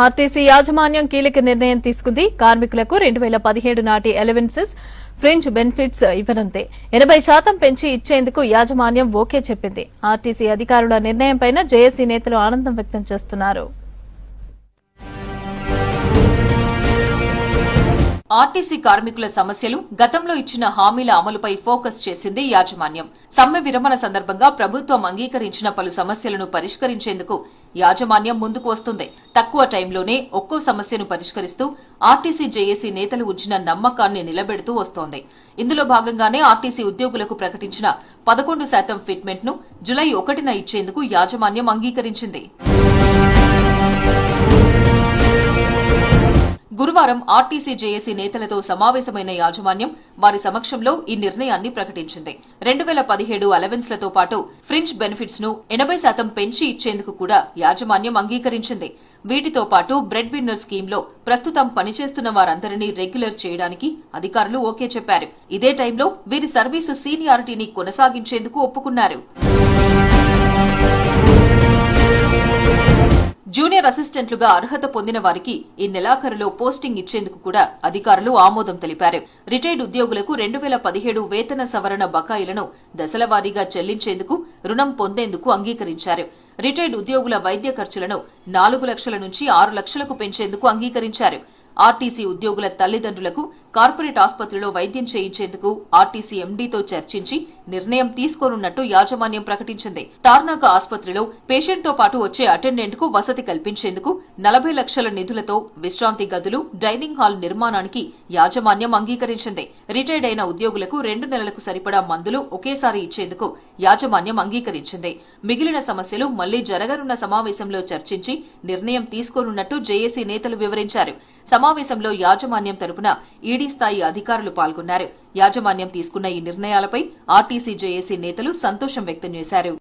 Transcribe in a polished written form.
RTC యాజమాన్యం కీలక నిర్ణయం తీసుకుంది. కార్మికులకు 2017 నాటి అలవెన్సెస్, ఫ్రింజ్ బెనిఫిట్స్ ఇవ్వనుంది. 80% పెంచి ఇచ్చేందుకు యాజమాన్యం ఓకే చెప్పింది. ఆర్టీసీ అధికారుల నిర్ణయంపై జేఏసీ నేతలు ఆనందం వ్యక్తం చేస్తున్నారు. ఆర్టీసీ కార్మికుల సమస్యలు, గతంలో ఇచ్చిన హామీల అమలుపై ఫోకస్ చేసింది యాజమాన్యం. సమ్మె విరమణ సందర్భంగా ప్రభుత్వం అంగీకరించిన పలు సమస్యలను పరిష్కరించేందుకు యాజమాన్యం ముందుకు వస్తుంది. తక్కువ టైంలోనే ఒక్కో సమస్యను పరిష్కరిస్తూ ఆర్టీసీ జేఏసీ నేతలు ఉంచిన నమ్మకాన్ని నిలబెడుతూ వస్తోంది. ఇందులో భాగంగానే ఆర్టీసీ ఉద్యోగులకు ప్రకటించిన 11% ఫిట్మెంట్ ను జులై 1న ఇచ్చేందుకు యాజమాన్యం అంగీకరించింది. గురువారం ఆర్టీసీ జేఏసీ నేతలతో సమావేశమైన యాజమాన్యం వారి సమక్షంలో ఈ నిర్ణయాన్ని ప్రకటించింది. 2017 అలవెన్స్లతో పాటు ఫ్రింజ్ బెనిఫిట్స్ ను 80% పెంచి ఇచ్చేందుకు కూడా యాజమాన్యం అంగీకరించింది. వీటితో పాటు బ్రెడ్ విన్నర్ స్కీమ్లో ప్రస్తుతం పనిచేస్తున్న వారందరినీ రెగ్యులర్ చేయడానికి అధికారులు ఓకే చెప్పారు. ఇదే టైంలో వీరి సర్వీసు సీనియారిటీని కొనసాగించేందుకు ఒప్పుకున్నారు. జూనియర్ అసిస్టెంట్లుగా అర్హత పొందిన వారికి ఈ నెలాఖరులో పోస్టింగ్ ఇచ్చేందుకు కూడా అధికారులు ఆమోదం తెలిపారు. రిటైర్డ్ ఉద్యోగులకు 2017 వేతన సవరణ బకాయిలను దశలవారీగా చెల్లించేందుకు, రుణం పొందేందుకు అంగీకరించారు. రిటైర్డ్ ఉద్యోగుల వైద్య ఖర్చులను 4 లక్షల నుంచి 6 లక్షలకు పెంచేందుకు అంగీకరించారు. ఆర్టీసీ ఉద్యోగుల తల్లిదండ్రులకు కార్పొరేట్ ఆసుపత్రిలో వైద్యం చేయించేందుకు ఆర్టీసీ ఎండీతో చర్చించి నిర్ణయం తీసుకోనున్నట్టు యాజమాన్యం ప్రకటించింది. తార్నాక ఆసుపత్రిలో పేషెంట్తో పాటు వచ్చే అటెండెంట్ కు వసతి కల్పించేందుకు 40 లక్షల నిధులతో విశ్రాంతి గదులు, డైనింగ్ హాల్ నిర్మాణానికి యాజమాన్యం అంగీకరించింది. రిటైర్డ్ అయిన ఉద్యోగులకు 2 నెలలకు సరిపడా మందులు ఒకేసారి ఇచ్చేందుకు యాజమాన్యం అంగీకరించింది. మిగిలిన సమస్యలు మళ్లీ జరగనున్న సమావేశంలో చర్చించి నిర్ణయం తీసుకోనున్నట్టు జేఏసీ నేతలు వివరించారు. సమావేశంలో యాజమాన్యం తరపున ఈడీ స్థాయి అధికారులు పాల్గొన్నారు. యాజమాన్యం తీసుకున్న ఈ నిర్ణయాలపై ఆర్టీసీ జేఏసీ నేతలు సంతోషం వ్యక్తం చేశారు.